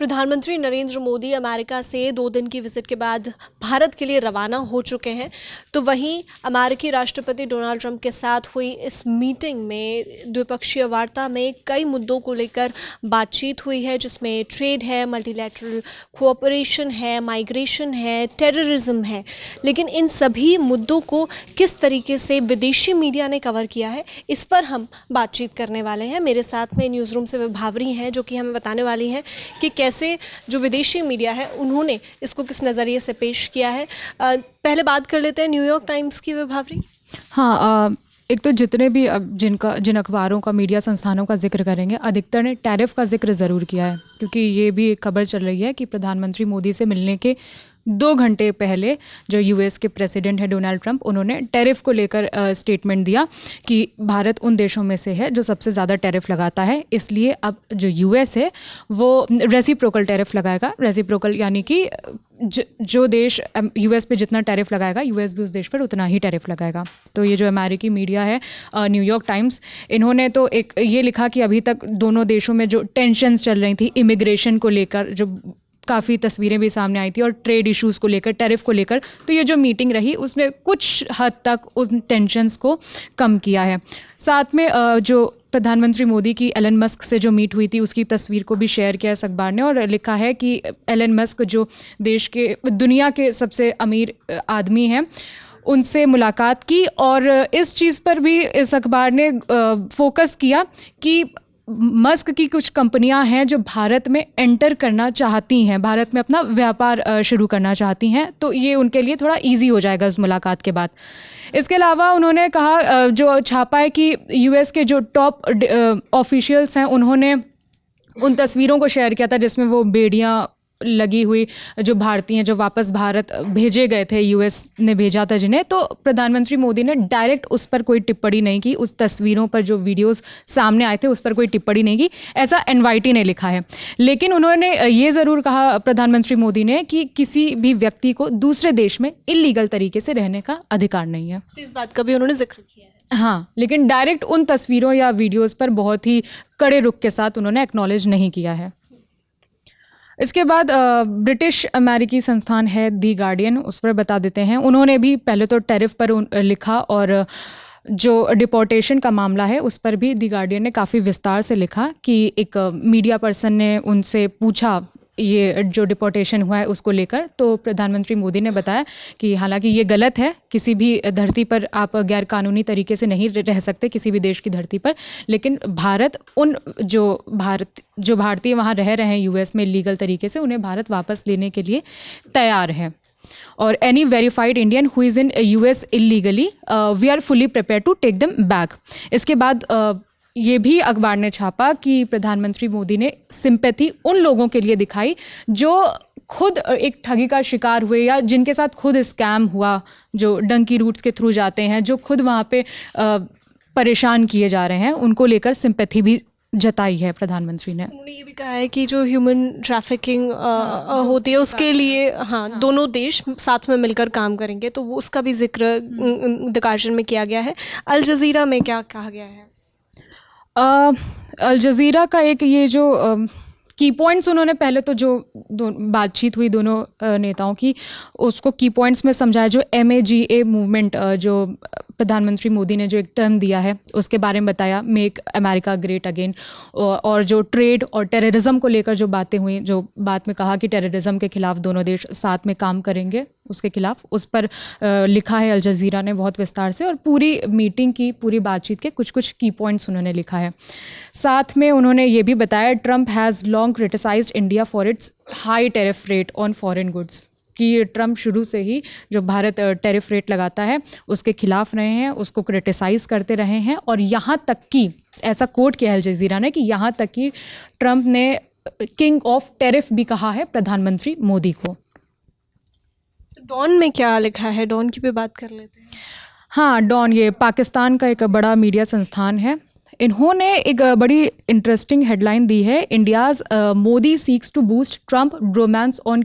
प्रधानमंत्री नरेंद्र मोदी अमेरिका से 2 दिन की विजिट के बाद भारत के लिए रवाना हो चुके हैं। तो वहीं अमेरिकी राष्ट्रपति डोनाल्ड ट्रंप के साथ हुई इस मीटिंग में द्विपक्षीय वार्ता में कई मुद्दों को लेकर बातचीत हुई है, जिसमें ट्रेड है, मल्टीलैटरल कोऑपरेशन है, माइग्रेशन है, टेररिज्म है। लेकिन इन सभी मुद्दों को किस तरीके से विदेशी मीडिया ने कवर किया है, इस पर हम बातचीत करने वाले हैं। मेरे साथ में न्यूज़ रूम से विभावरी हैं, जो कि हमें बताने वाली हैं कि कैसे जो विदेशी मीडिया है उन्होंने इसको किस नज़रिए से पेश किया है। पहले बात कर लेते हैं न्यूयॉर्क टाइम्स की विभावरी। हाँ, एक तो जितने भी जिन अखबारों का, मीडिया संस्थानों का जिक्र करेंगे, अधिकतर ने टैरिफ का जिक्र ज़रूर किया है, क्योंकि ये भी एक खबर चल रही है कि प्रधानमंत्री मोदी से मिलने के 2 घंटे पहले जो यूएस के प्रेसिडेंट है डोनाल्ड ट्रंप, उन्होंने टैरिफ को लेकर स्टेटमेंट दिया कि भारत उन देशों में से है जो सबसे ज़्यादा टैरिफ लगाता है, इसलिए अब जो यूएस है वो रेसिप्रोकल टैरिफ लगाएगा। रेसिप्रोकल यानी कि जो देश यूएस पे जितना टैरिफ लगाएगा, यूएस भी उस देश पर उतना ही टैरिफ लगाएगा। तो ये जो अमेरिकी मीडिया है, न्यूयॉर्क टाइम्स, इन्होंने तो एक ये लिखा कि अभी तक दोनों देशों में जो टेंशन्स चल रही थी इमिग्रेशन को लेकर, जो काफ़ी तस्वीरें भी सामने आई थी, और ट्रेड इश्यूज़ को लेकर, टैरिफ को लेकर, तो ये जो मीटिंग रही उसने कुछ हद तक उन टेंशन्स को कम किया है। साथ में जो प्रधानमंत्री मोदी की एलन मस्क से जो मीट हुई थी उसकी तस्वीर को भी शेयर किया इस अखबार ने, और लिखा है कि एलन मस्क जो दुनिया के सबसे अमीर आदमी हैं, उनसे मुलाकात की। और इस चीज़ पर भी इस अखबार ने फोकस किया कि मस्क की कुछ कंपनियां हैं जो भारत में एंटर करना चाहती हैं, भारत में अपना व्यापार शुरू करना चाहती हैं, तो ये उनके लिए थोड़ा इजी हो जाएगा उस मुलाकात के बाद। इसके अलावा उन्होंने कहा, जो छापा है, कि यूएस के जो टॉप ऑफिशियल्स हैं उन्होंने उन तस्वीरों को शेयर किया था जिसमें वो बेड़ियाँ लगी हुई जो भारतीय हैं, जो वापस भारत भेजे गए थे, यूएस ने भेजा था जिन्हें। तो प्रधानमंत्री मोदी ने डायरेक्ट उस पर कोई टिप्पणी नहीं की, उस तस्वीरों पर जो वीडियोस सामने आए थे उस पर कोई टिप्पणी नहीं की, ऐसा एनवाईटी ने लिखा है। लेकिन उन्होंने ये ज़रूर कहा, प्रधानमंत्री मोदी ने, कि किसी भी व्यक्ति को दूसरे देश में इलीगल तरीके से रहने का अधिकार नहीं है। इस बात का भी उन्होंने जिक्र किया है। हाँ, लेकिन डायरेक्ट उन तस्वीरों या वीडियोज़ पर बहुत ही कड़े रुख के साथ उन्होंने एक्नॉलेज नहीं किया है। इसके बाद ब्रिटिश अमेरिकी संस्थान है दी गार्डियन, उस पर बता देते हैं। उन्होंने भी पहले तो टैरिफ पर लिखा, और जो डिपोर्टेशन का मामला है उस पर भी दी गार्डियन ने काफ़ी विस्तार से लिखा कि एक मीडिया पर्सन ने उनसे पूछा ये जो डिपोर्टेशन हुआ है उसको लेकर, तो प्रधानमंत्री मोदी ने बताया कि हालांकि ये गलत है, किसी भी धरती पर आप गैर कानूनी तरीके से नहीं रह सकते, किसी भी देश की धरती पर, लेकिन भारत जो भारतीय वहाँ रह रहे हैं यूएस में लीगल तरीके से, उन्हें भारत वापस लेने के लिए तैयार है। और any verified Indian who is in US illegally, we are fully prepare to take them back. इसके बाद ये भी अखबार ने छापा कि प्रधानमंत्री मोदी ने सिंपैथी उन लोगों के लिए दिखाई जो खुद एक ठगी का शिकार हुए, या जिनके साथ खुद स्कैम हुआ, जो डंकी रूट्स के थ्रू जाते हैं, जो खुद वहाँ पे परेशान किए जा रहे हैं, उनको लेकर सिंपैथी भी जताई है प्रधानमंत्री ने। उन्होंने ये भी कहा है कि जो ह्यूमन ट्रैफिकिंग होती है उसके लिए दोनों देश साथ में मिलकर काम करेंगे, तो वो उसका भी जिक्र द गार्डियन में किया गया है। अल जज़ीरा में क्या कहा गया है? अल जज़ीरा का एक ये जो की पॉइंट्स, उन्होंने पहले तो जो बातचीत हुई दोनों नेताओं की, उसको की पॉइंट्स में समझाया। जो MAGA मूवमेंट, जो प्रधानमंत्री मोदी ने जो एक टर्म दिया है उसके बारे में बताया, मेक अमेरिका ग्रेट अगेन, और जो ट्रेड और टेररिज्म को लेकर जो बातें हुई, जो बात में कहा कि टेररिज्म के खिलाफ दोनों देश साथ में काम करेंगे, उसके खिलाफ, उस पर लिखा है अल जज़ीरा ने बहुत विस्तार से, और पूरी मीटिंग की, पूरी बातचीत के कुछ कुछ की पॉइंट्स उन्होंने लिखा है। साथ में उन्होंने ये भी बताया, Trump has long criticised India for its high tariff rate on foreign goods, कि ट्रंप शुरू से ही जो भारत टैरिफ रेट लगाता है उसके खिलाफ रहे हैं, उसको क्रिटिसाइज़ करते रहे हैं, और यहाँ तक कि, ऐसा कोट किया अल जज़ीरा ने, कि यहाँ तक कि ट्रंप ने किंग ऑफ टैरिफ भी कहा है प्रधानमंत्री मोदी को। डॉन में क्या लिखा है? डॉन की भी बात कर लेते हैं। हाँ, डॉन ये पाकिस्तान का एक बड़ा मीडिया संस्थान है। इन्होंने एक बड़ी इंटरेस्टिंग हेडलाइन दी है, India's Modi seeks to boost Trump bromance on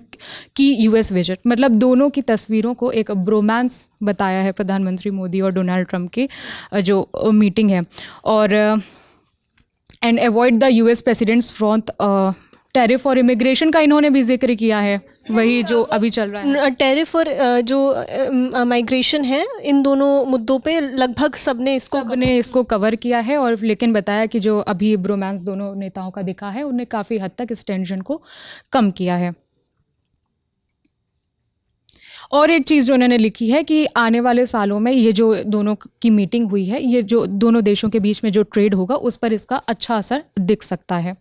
key US visit. मतलब दोनों की तस्वीरों को एक ब्रोमांस बताया है प्रधानमंत्री मोदी और डोनाल्ड ट्रंप की जो मीटिंग है। और and avoid the US president's front tariff और इमिग्रेशन का इन्होंने भी जिक्र किया है, वही जो अभी चल रहा है। टैरिफ और जो माइग्रेशन है, इन दोनों मुद्दों पे लगभग सबने इसको कवर किया है, और लेकिन बताया कि जो अभी ब्रोमांस दोनों नेताओं का दिखा है उन्हें काफ़ी हद तक इस टेंशन को कम किया है। और एक चीज़ जो उन्होंने लिखी है कि आने वाले सालों में ये जो दोनों की मीटिंग हुई है, ये जो दोनों देशों के बीच में जो ट्रेड होगा उस पर इसका अच्छा असर दिख सकता है।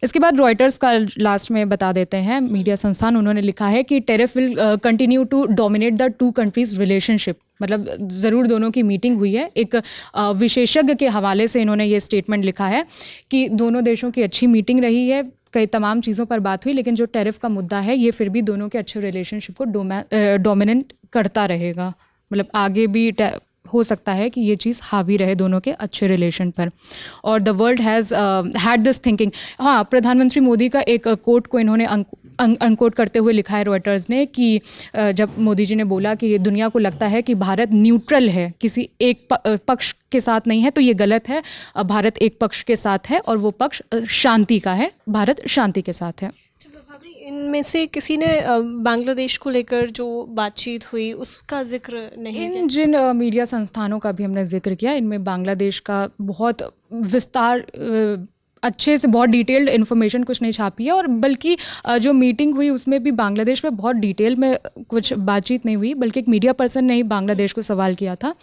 इसके बाद रॉयटर्स का लास्ट में बता देते हैं मीडिया संस्थान, उन्होंने लिखा है कि tariff will continue to dominate the two countries relationship. मतलब ज़रूर दोनों की मीटिंग हुई है, एक विशेषज्ञ के हवाले से इन्होंने ये स्टेटमेंट लिखा है कि दोनों देशों की अच्छी मीटिंग रही है, कई तमाम चीज़ों पर बात हुई, लेकिन जो टैरिफ का मुद्दा है ये फिर भी दोनों के अच्छे रिलेशनशिप को डोमिनेट करता रहेगा। मतलब आगे भी हो सकता है कि ये चीज़ हावी रहे दोनों के अच्छे रिलेशन पर। और the world has had this thinking. हाँ, प्रधानमंत्री मोदी का एक कोट को इन्होंने अनकोट करते हुए लिखा है रॉयटर्स ने कि जब मोदी जी ने बोला कि दुनिया को लगता है कि भारत न्यूट्रल है, किसी एक पक्ष के साथ नहीं है, तो ये गलत है। भारत एक पक्ष के साथ है और वो पक्ष शांति का है, भारत शांति के साथ है। इनमें से किसी ने बांग्लादेश को लेकर जो बातचीत हुई उसका जिक्र नहीं किया? जिन मीडिया संस्थानों का भी हमने जिक्र किया, इनमें बांग्लादेश का बहुत विस्तार अच्छे से बहुत डिटेल्ड इन्फॉर्मेशन कुछ नहीं छापी है, और बल्कि जो मीटिंग हुई उसमें भी बांग्लादेश में बहुत डिटेल में कुछ बातचीत नहीं हुई, बल्कि एक मीडिया पर्सन ने ही बांग्लादेश को सवाल किया था।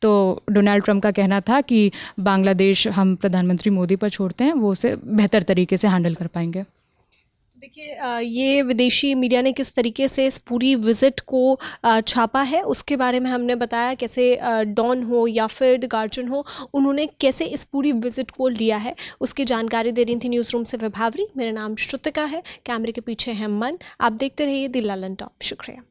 तो डोनाल्ड ट्रंप का कहना था कि बांग्लादेश हम प्रधानमंत्री मोदी पर छोड़ते हैं, वो उसे बेहतर तरीके से हैंडल कर पाएंगे। देखिए, ये विदेशी मीडिया ने किस तरीके से इस पूरी विज़िट को छापा है उसके बारे में हमने बताया। कैसे डॉन हो या फिर द गार्जियन हो, उन्होंने कैसे इस पूरी विज़िट को लिया है उसकी जानकारी दे रही थी न्यूज़ रूम से विभावरी। मेरा नाम श्रुतिका है, कैमरे के पीछे है मन। आप देखते रहिए द ललन टॉप। शुक्रिया।